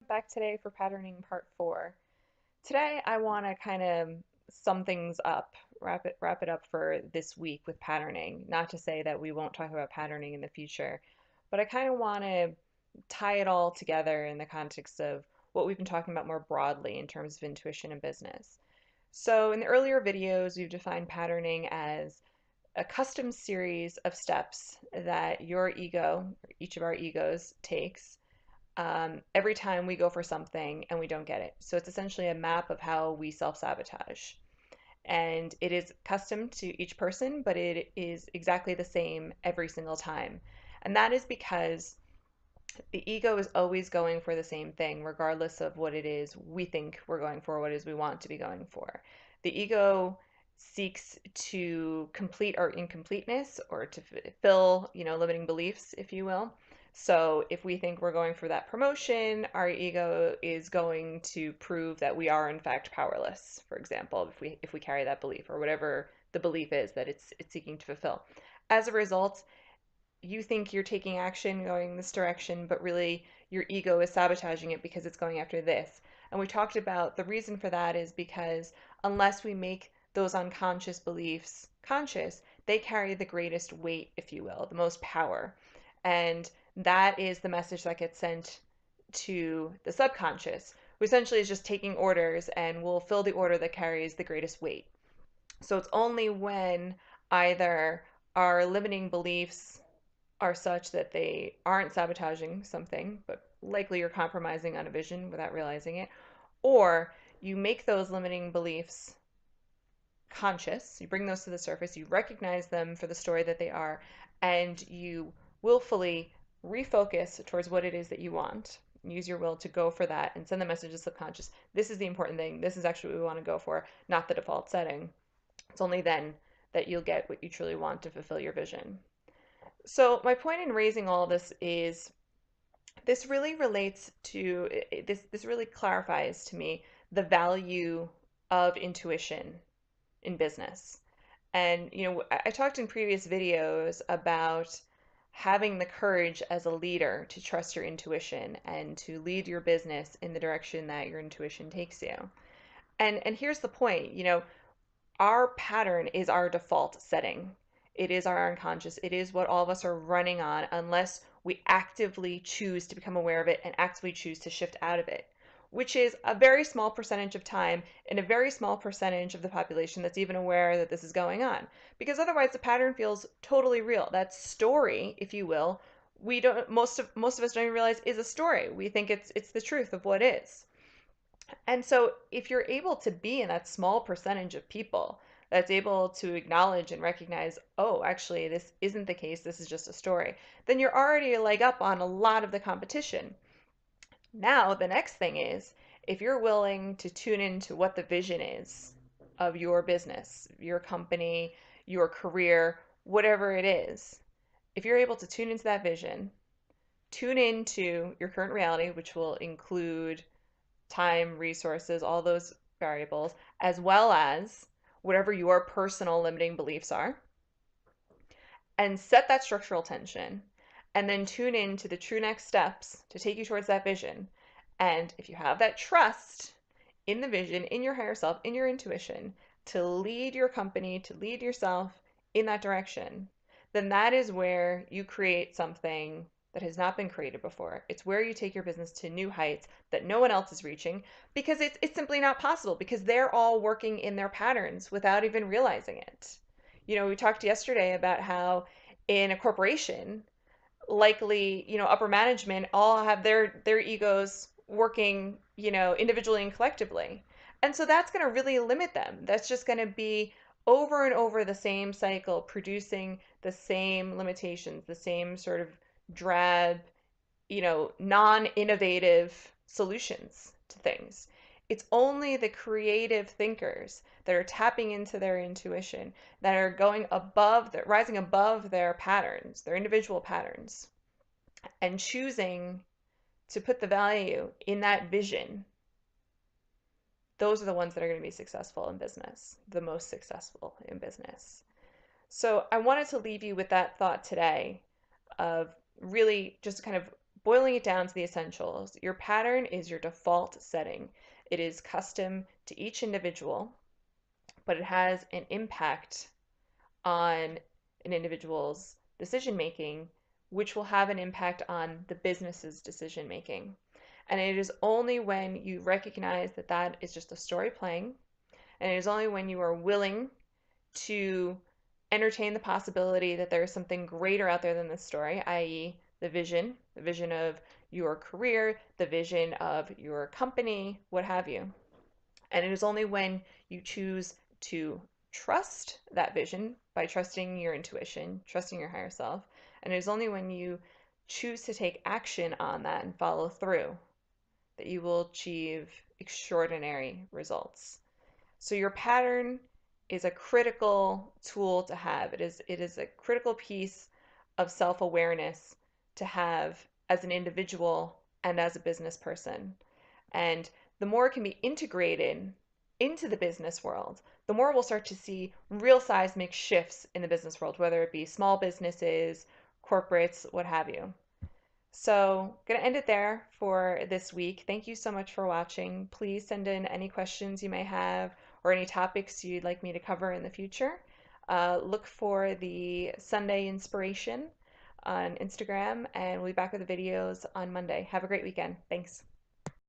Back today for patterning part 4. Today I want to kind of sum things up, wrap it up for this week with patterning. Not to say that we won't talk about patterning in the future, but I kind of want to tie it all together in the context of what we've been talking about more broadly in terms of intuition and business. So in the earlier videos, we've defined patterning as a custom series of steps that your ego, or each of our egos, takes every time we go for something and we don't get it. So it's essentially a map of how we self-sabotage. And it is custom to each person, but it is exactly the same every single time. And that is because the ego is always going for the same thing, regardless of what it is we think we're going for, what it is we want to be going for. The ego seeks to complete our incompleteness or to fill, limiting beliefs, if you will. So if we think we're going for that promotion, our ego is going to prove that we are in fact powerless, for example, if we carry that belief or whatever the belief is that it's seeking to fulfill. As a result, you think you're taking action going this direction, but really your ego is sabotaging it because it's going after this. And we talked about the reason for that is because unless we make those unconscious beliefs conscious, they carry the greatest weight, if you will, the most power. And that is the message that gets sent to the subconscious, who essentially is just taking orders and will fill the order that carries the greatest weight. So it's only when either our limiting beliefs are such that they aren't sabotaging something, but likely you're compromising on a vision without realizing it, or you make those limiting beliefs conscious, you bring those to the surface, you recognize them for the story that they are, and you willfully refocus towards what it is that you want. Use your will to go for that and send the message to subconscious. This is the important thing. This is actually what we want to go for, not the default setting. It's only then that you'll get what you truly want to fulfill your vision. So my point in raising all this is this really relates to this really clarifies to me the value of intuition in business. And I talked in previous videos about having the courage as a leader to trust your intuition and to lead your business in the direction that your intuition takes you. And here's the point, our pattern is our default setting. It is our unconscious. It is what all of us are running on unless we actively choose to become aware of it and actively choose to shift out of it, which is a very small percentage of time and a very small percentage of the population that's even aware that this is going on. Because otherwise the pattern feels totally real. That story, if you will, we don't most of us don't even realize is a story. We think it's the truth of what is. And so if you're able to be in that small percentage of people that's able to acknowledge and recognize, oh, actually, this isn't the case, this is just a story, then you're already a leg up on a lot of the competition. Now, the next thing is if you're willing to tune into what the vision is of your business, your company, your career, whatever it is, if you're able to tune into that vision, tune into your current reality, which will include time, resources, all those variables, as well as whatever your personal limiting beliefs are, and set that structural tension, and then tune in to the true next steps to take you towards that vision. And if you have that trust in the vision, in your higher self, in your intuition, to lead your company, to lead yourself in that direction, then that is where you create something that has not been created before. It's where you take your business to new heights that no one else is reaching because it's simply not possible because they're all working in their patterns without even realizing it. We talked yesterday about how in a corporation, likely, upper management all have their egos working, individually and collectively. And so that's going to really limit them. That's just going to be over and over the same cycle, producing the same limitations, the same sort of drab, non-innovative solutions to things. It's only the creative thinkers that are tapping into their intuition, that are rising above their patterns, their individual patterns, and choosing to put the value in that vision. Those are the ones that are going to be successful in business, the most successful in business. So I wanted to leave you with that thought today of really just kind of boiling it down to the essentials, your pattern is your default setting. It is custom to each individual, but it has an impact on an individual's decision making, which will have an impact on the business's decision making. And it is only when you recognize that that is just a story playing, and it is only when you are willing to entertain the possibility that there is something greater out there than this story, i.e., the vision of your career, the vision of your company, what have you. And it is only when you choose to trust that vision by trusting your intuition, trusting your higher self, and it is only when you choose to take action on that and follow through that you will achieve extraordinary results. So your pattern is a critical tool to have. It is a critical piece of self-awareness to have as an individual and as a business person. And the more it can be integrated into the business world, the more we'll start to see real seismic shifts in the business world, whether it be small businesses, corporates, what have you. So, gonna end it there for this week. Thank you so much for watching. Please send in any questions you may have or any topics you'd like me to cover in the future. Look for the Sunday inspiration on Instagram, and we'll be back with the videos on Monday. Have a great weekend. Thanks.